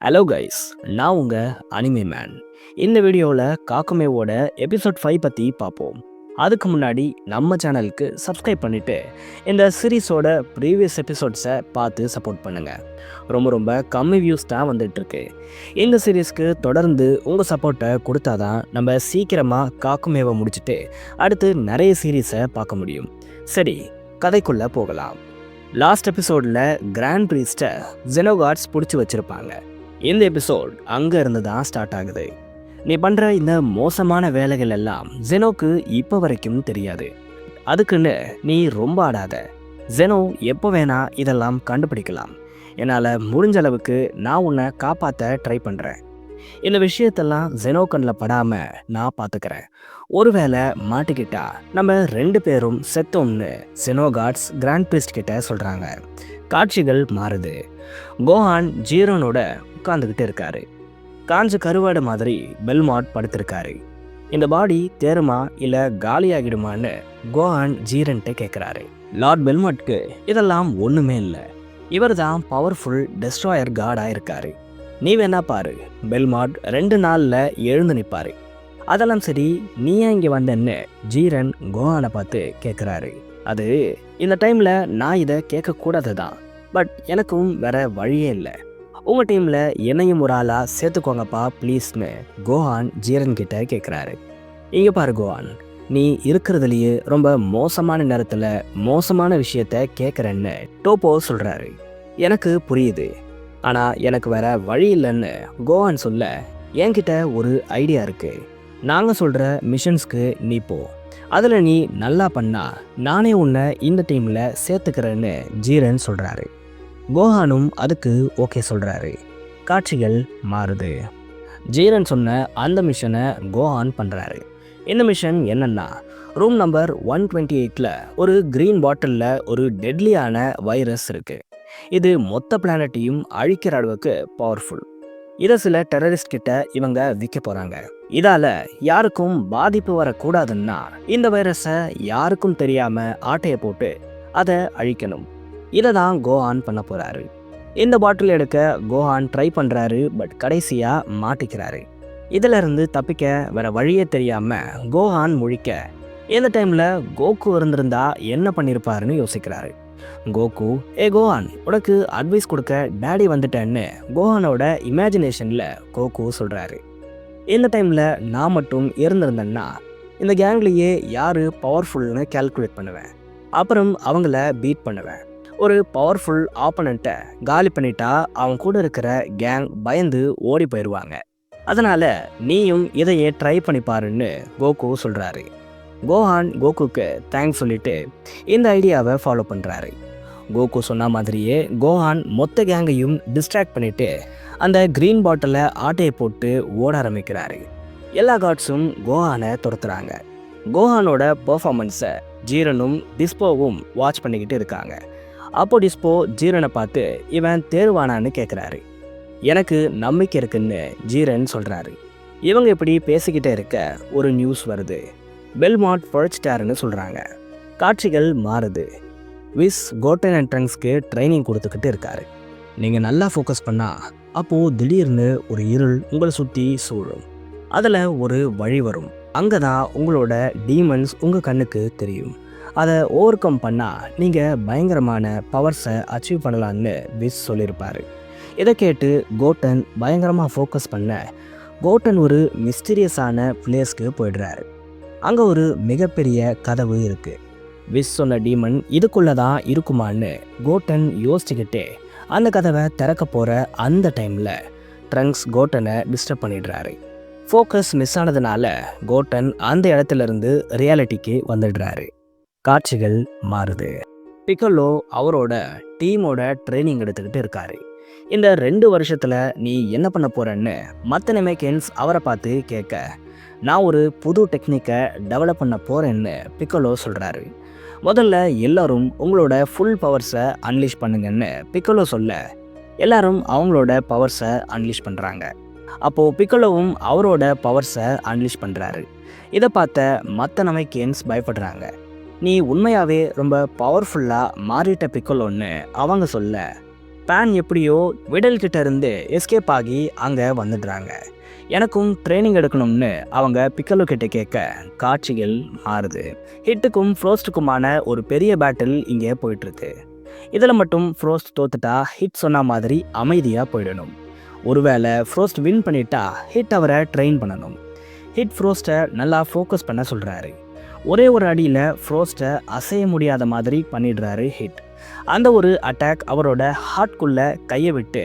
Hello guys, நான் உங்கள் anime man. இந்த வீடியோவில் காக்குமேவோட எபிசோட் 5 பற்றி பார்ப்போம். அதுக்கு முன்னாடி நம்ம சேனலுக்கு சப்ஸ்கிரைப் பண்ணிவிட்டு இந்த சீரீஸோட ப்ரீவியஸ் எபிசோட்ஸை பார்த்து சப்போர்ட் பண்ணுங்கள். ரொம்ப ரொம்ப கம்மி வியூஸ் தான் வந்துட்டுருக்கு. இந்த சீரீஸ்க்கு தொடர்ந்து உங்கள் சப்போர்ட்டை கொடுத்தா தான் நம்ம சீக்கிரமாக காக்குமேவை முடிச்சுட்டு அடுத்து நிறைய சீரீஸை பார்க்க முடியும். சரி, கதைக்குள்ளே போகலாம். லாஸ்ட் எபிசோடில் கிராண்ட் ப்ரீஸ்ட்டை ஜெனோகார்ட்ஸ் பிடிச்சி வச்சுருப்பாங்க. இந்த எபிசோட் அங்கே இருந்து தான் ஸ்டார்ட் ஆகுது. நீ பண்ணுற இந்த மோசமான வேலைகள் எல்லாம் ஜெனோக்கு இப்போ வரைக்கும் தெரியாது. அதுக்குன்னு நீ ரொம்ப ஆடாத. ஜெனோ எப்போ வேணா இதெல்லாம் கண்டுபிடிக்கலாம். என்னால் முடிஞ்ச அளவுக்கு நான் உன்னை காப்பாற்ற ட்ரை பண்ணுறேன். இந்த விஷயத்தெல்லாம் ஜெனோ கண்ணில் படாமல் நான் பார்த்துக்கிறேன். ஒருவேளை மாட்டிக்கிட்டா நம்ம 2 பேரும் செத்தோம்னு ஜெனோகார்ட்ஸ் கிராண்ட் ப்ரீஸ்ட் கிட்ட சொல்கிறாங்க. காட்சிகள் மாறுது. கோஹான் ஜீரனோட உட்காந்துக்கிட்டு இருக்காரு. காஞ்ச கருவாடு மாதிரி பெல்மாட் படுத்திருக்காரு. இந்த பாடி தேருமா இல்லை காலியாகிடுமான்னு கோஹான் ஜீரன்ட்ட கேட்குறாரு. லார்ட் பெல்மாட்க்கு இதெல்லாம் ஒன்றுமே இல்லை. இவர் தான் பவர்ஃபுல் டெஸ்ட்ராயர் காடாக இருக்காரு. நீ வேணா பாரு. பெல்மாட் 2 நாளில் எழுந்து நிற்பாரு. அதெல்லாம் சரி, நீ ஏன் இங்கே வந்தேன்னு ஜீரன் கோஹானை பார்த்து கேட்குறாரு. அது இந்த டைமில் நான் இதை கேட்கக்கூடாது தான். பட் எனக்கும் வேற வழியே இல்லை. உங்கள் டீமில் என்னையும் ஒரு ஆளாக சேர்த்துக்கோங்கப்பா ப்ளீஸ்னு கோஹான் ஜீரன் கிட்ட கேட்குறாரு. இங்கே பாரு கோஹான், நீ இருக்கிறதுலையே ரொம்ப மோசமான நேரத்தில் மோசமான விஷயத்த கேட்குறேன்னு டோப்போ சொல்கிறாரு. எனக்கு புரியுது, ஆனால் எனக்கு வேற வழி இல்லைன்னு கோஹான் சொல்ல, என்கிட்ட ஒரு ஐடியா இருக்குது. நாங்கள் சொல்கிற மிஷன்ஸ்க்கு நீ போ. அதில் நீ நல்லா பண்ணா நானே உன்னை இந்த டீமில் சேர்த்துக்கிறேன்னு ஜீரன் சொல்கிறாரு. கோஹானும் அதுக்கு ஓகே சொல்கிறாரு. காட்சிகள் மாறுது. ஜீரன் சொன்ன அந்த மிஷனை கோஹான் பண்ணுறாரு. இந்த மிஷன் என்னன்னா, ரூம் நம்பர் 128ல் ஒரு க்ரீன் பாட்டிலில் ஒரு டெட்லியான வைரஸ் இருக்குது. இது மொத்த பிளானட்டையும் அழிக்கிற அளவுக்கு பவர்ஃபுல். இதை சில டெரரிஸ்ட் கிட்ட இவங்க விற்க போகிறாங்க. இதால் யாருக்கும் பாதிப்பு வரக்கூடாதுன்னா இந்த வைரஸை யாருக்கும் தெரியாமல் ஆட்டையை போட்டு அதை அழிக்கணும். இதை தான் கோஹான் பண்ண போகிறாரு. இந்த பாட்டில் எடுக்க கோஹான் ட்ரை பண்ணுறாரு. பட் கடைசியாக மாட்டிக்கிறாரு. இதிலிருந்து தப்பிக்க வேற வழியே தெரியாமல் கோஹான் முழிக்க, இந்த டைமில் கோகு இருந்திருந்தா என்ன பண்ணியிருப்பாருன்னு யோசிக்கிறாரு. கோகு, கோஹான், உனக்கு அட்வைஸ் கொடுக்க டேடி வந்துட்டேன்னு கோஹானோட இமேஜினேஷனில் கோகு சொல்கிறாரு. இந்த டைமில் நான் மட்டும் இருந்திருந்தேன்னா இந்த கேங்லேயே யார் பவர்ஃபுல்னு கால்குலேட் பண்ணுவேன். அப்புறம் அவங்கள பீட் பண்ணுவேன். ஒரு பவர்ஃபுல் ஆப்பனண்ட்டை காலி பண்ணிட்டா அவங்க கூட இருக்கிற கேங் பயந்து ஓடி போயிடுவாங்க. அதனால் நீயும் இதையே ட்ரை பண்ணி பாருன்னு கோகு சொல்கிறாரு. கோஹான் கோகுக்கு தேங்க்ஸ் சொல்லிட்டு இந்த ஐடியாவை ஃபாலோ பண்ணுறாரு. கோகு சொன்ன மாதிரியே கோஹான் மொத்த கேங்கையும் டிஸ்ட்ராக்ட் பண்ணிவிட்டு அந்த க்ரீன் பாட்டிலை ஆட்டையை போட்டு ஓட ஆரம்பிக்கிறாரு. எல்லா கார்ட்ஸும் கோஹானை துரத்துறாங்க. கோஹானோட பெர்ஃபார்மன்ஸை ஜீரனும் டிஸ்போவும் வாட்ச் பண்ணிக்கிட்டு இருக்காங்க. அப்போ டிஸ்போ ஜீரனை பார்த்து இவன் தேர்வானான்னு கேட்குறாரு. எனக்கு நம்பிக்கை இருக்குன்னு ஜீரன் சொல்கிறாரு. இவங்க இப்படி பேசிக்கிட்டே இருக்க ஒரு நியூஸ் வருது. பெல்மாட் பழச்சிட்டாருன்னு சொல்கிறாங்க. காட்சிகள் மாறுது. விஸ் கோட்டன் அண்ட் ட்ரங்க்ஸ்க்கு ட்ரைனிங் கொடுத்துக்கிட்டு இருக்காரு. நீங்கள் நல்லா ஃபோக்கஸ் பண்ணால் அப்போது திடீர்னு ஒரு இருள் உங்களை சுற்றி சூழும். அதில் ஒரு வழி வரும். அங்கே தான் உங்களோட டீமன்ஸ் உங்கள் கண்ணுக்கு தெரியும். அதை ஓவர் கம் பண்ணால் நீங்கள் பயங்கரமான பவர்ஸை அச்சீவ் பண்ணலான்னு விஸ் சொல்லியிருப்பார். இதை கேட்டு கோட்டன் பயங்கரமாக ஃபோக்கஸ் பண்ண கோட்டன் ஒரு மிஸ்டீரியஸான பிளேஸ்க்கு போயிடுறாரு. அங்கே ஒரு மிகப்பெரிய கதவு இருக்குது. விஸ் சொன்ன டீமன் இதுக்குள்ளே தான் இருக்குமான்னு கோட்டன் யோசிச்சுக்கிட்டே அந்த கதவை திறக்க போகிற அந்த டைமில் ட்ரங்க்ஸ் கோட்டனை டிஸ்டர்ப் பண்ணிடுறாரு. ஃபோக்கஸ் மிஸ் ஆனதுனால கோட்டன் அந்த இடத்துலேருந்து ரியாலிட்டிக்கு வந்துடுறாரு. காட்சிகள் மாறுது. பிக்கலோ அவரோட டீமோட ட்ரைனிங் எடுத்துக்கிட்டு இருக்காரு. இந்த 2 வருஷத்தில் நீ என்ன பண்ண போகிறன்னு மற்ற நெமேக்கன்ஸ் அவரை பார்த்து கேட்க, நான் ஒரு புது டெக்னிக்கை டெவலப் பண்ண போகிறேன்னு பிக்கலோ சொல்கிறாரு. முதல்ல எல்லாரும் உங்களோட ஃபுல் பவர்ஸை அன்லீஷ் பண்ணுங்கன்னு பிக்கலோ சொல்ல, எல்லாரும் அவங்களோட பவர்ஸை அன்லீஷ் பண்ணுறாங்க. அப்போது பிக்கலோவும் அவரோட பவர்ஸை அன்லீஷ் பண்ணுறாரு. இதை பார்த்த மற்ற நெமேக்கன்ஸ் பயப்படுறாங்க. நீ உண்மையாகவே ரொம்ப பவர்ஃபுல்லாக மாறிட்ட பிக்கலோன்னு அவங்க சொல்ல, ஸ்பேன் எப்படியோ விடல் கிட்ட இருந்து எஸ்கேப் ஆகி அங்கே வந்துடுறாங்க. எனக்கும் ட்ரைனிங் எடுக்கணும்னு அவங்க பிக்கலோ கிட்ட கேட்க காட்சிகள் மாறுது. ஹிட்டுக்கும் ஃப்ரோஸ்ட்டுக்குமான ஒரு பெரிய பேட்டில் இங்கே போயிட்டுருக்கு. இதில் மட்டும் ஃப்ரோஸ்ட் தோத்துட்டா ஹிட் சொன்ன மாதிரி அமைதியாக போயிடணும். ஒருவேளை ஃப்ரோஸ்ட் வின் பண்ணிட்டா ஹிட் அவரை ட்ரெயின் பண்ணணும். ஹிட் ஃப்ரோஸ்ட்டை நல்லா ஃபோக்கஸ் பண்ண சொல்கிறாரு. ஒரே ஒரு அடியில் ஃப்ரோஸ்ட்டை அசைய முடியாத மாதிரி பண்ணிடுறாரு ஹிட். அந்த ஒரு அட்டாக் அவரோட ஹார்ட்குள்ளே கையை விட்டு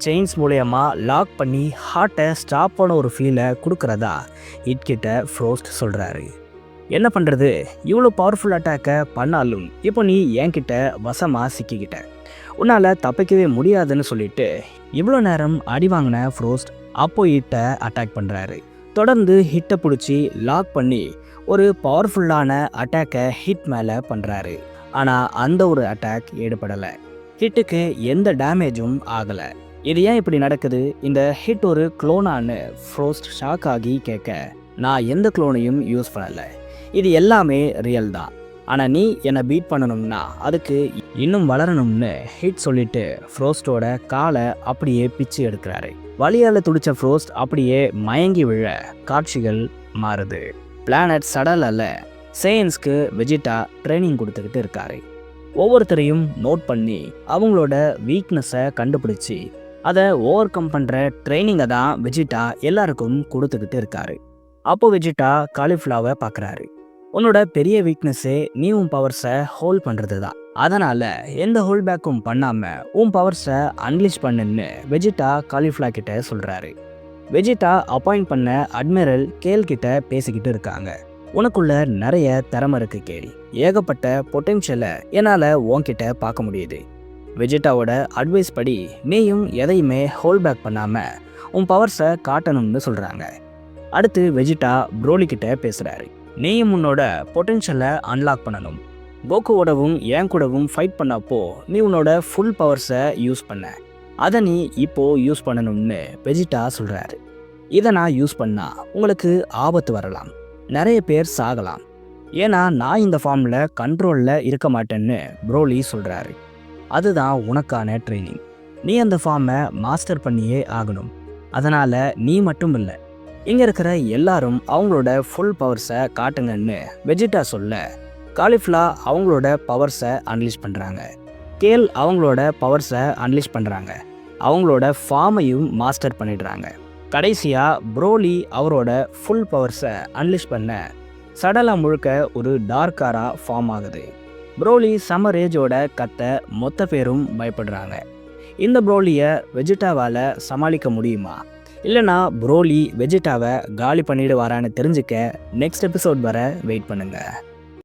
செயின்ஸ் மூலயமா லாக் பண்ணி ஹார்ட்டை ஸ்டாப் பண்ண ஒரு ஃபீலை கொடுக்குறதா ஹிட் கிட்ட ஃப்ரோஸ்ட் சொல்கிறாரு. என்ன பண்ணுறது, இவ்வளோ பவர்ஃபுல் அட்டாக்கை பண்ணாலும் இப்போ நீ என்கிட்ட வசமாக சிக்கிக்கிட்ட, உன்னால் தப்பிக்கவே முடியாதுன்னு சொல்லிட்டு இவ்வளோ நேரம் அடி வாங்கின ஃப்ரோஸ்ட் அப்போ ஹிட்டை அட்டாக் பண்ணுறாரு. தொடர்ந்து ஹிட்டை பிடிச்சி லாக் பண்ணி ஒரு பவர்ஃபுல்லான அட்டாக்கை ஹிட் மேலே பண்ணுறாரு. ஆனால் அந்த ஒரு அட்டாக் ஈடுபடலை. ஹிட்டுக்கு எந்த டேமேஜும் ஆகலை. இது ஏன் இப்படி நடக்குது, இந்த ஹிட் ஒரு க்ளோனான்னு ஃப்ரோஸ்ட் ஷாக் ஆகி கேட்க, நான் எந்த க்ளோனையும் யூஸ் பண்ணலை, இது எல்லாமே ரியல் தான். ஆனால் நீ என்னை பீட் பண்ணணும்னா அதுக்கு இன்னும் வளரணும்னு ஹிட் சொல்லிட்டு ஃப்ரோஸ்டோட காலை அப்படியே பிச்சு எடுக்கிறாரு. வலியால் துடிச்ச ஃப்ரோஸ்ட் அப்படியே மயங்கி விழ காட்சிகள் மாறுது. பிளானட் சடலில் சேயன்ஸ்க்கு வெஜிட்டா ட்ரைனிங் கொடுத்துக்கிட்டு இருக்காரு. ஒவ்வொருத்தரையும் நோட் பண்ணி அவங்களோட வீக்னஸை கண்டுபிடிச்சி அதை ஓவர் கம் பண்ணுற ட்ரைனிங்கை தான் வெஜிட்டா எல்லாருக்கும் கொடுத்துக்கிட்டு இருக்காரு. அப்போ வெஜிட்டா காலிஃப்ளாவை பார்க்குறாரு. உன்னோட பெரிய வீக்னஸே நீ உன் பவர்ஸை ஹோல்ட் பண்ணுறது தான். அதனால் எந்த ஹோல்ட் பேக்கும் பண்ணாமல் உன் பவர்ஸை அன்லீஷ் பண்ணுன்னு வெஜிட்டா காலிஃப்ளா கிட்ட சொல்கிறாரு. வெஜிட்டா அப்பாயிண்ட் பண்ண அட்மிரல் கேல் கிட்ட பேசிக்கிட்டு இருக்காங்க. உனக்குள்ள நிறைய திறமை இருக்கு கேல், ஏகப்பட்ட பொட்டென்ஷியலை என்னால் உன்கிட்ட பார்க்க முடியுது. வெஜிட்டாவோட அட்வைஸ் படி நீயும் எதையுமே ஹோல்ட் பேக் பண்ணாமல் உன் பவர்ஸை காட்டணும்னு சொல்கிறாங்க. அடுத்து வெஜிட்டா ப்ரோலி கிட்ட பேசுகிறாரு. நீயும் உன்னோட பொட்டென்ஷியலை அன்லாக் பண்ணணும். கோகுவோடவும் என் கூடவும் ஃபைட் பண்ணப்போ நீ உன்னோட ஃபுல் பவர்ஸை யூஸ் பண்ண, அதை நீ இப்போது யூஸ் பண்ணணும்னு வெஜிட்டா சொல்கிறாரு. இதை நான் யூஸ் பண்ணால் உங்களுக்கு ஆபத்து வரலாம், நிறைய பேர் சாகலாம், ஏன்னா நான் இந்த ஃபார்மில் கண்ட்ரோலில் இருக்க மாட்டேன்னு ப்ரோலி சொல்கிறாரு. அதுதான் உனக்கான ட்ரைனிங், நீ அந்த ஃபார்மை மாஸ்டர் பண்ணியே ஆகணும். அதனால் நீ மட்டும் இல்லை, இங்கே இருக்கிற எல்லாரும் அவங்களோட ஃபுல் பவர்ஸை காட்டுங்கன்னு வெஜிட்டா சொல்ல காலிஃப்ளா அவங்களோட பவர்ஸை அன்லீஷ் பண்ணுறாங்க. கேல் அவங்களோட பவர்ஸை அன்லீஷ் பண்ணுறாங்க. அவங்களோட ஃபார்மையும் மாஸ்டர் பண்ணிடுறாங்க. கடைசியாக ப்ரோலி அவரோட ஃபுல் பவர்ஸை அன்லீஷ் பண்ண சடலா முழுக்க ஒரு டார்க்காராக ஃபார்ம் ஆகுது. ப்ரோலி சம்மர் ஏஜோட கத்த மொத்த பேரும் பயப்படுறாங்க. இந்த ப்ரோலியை வெஜிட்டாவால் சமாளிக்க முடியுமா, இல்லைனா ப்ரோலி வெஜிட்டாவை காலி பண்ணிடுவாரான்னு தெரிஞ்சுக்க நெக்ஸ்ட் எபிசோட் வர வெயிட் பண்ணுங்கள்.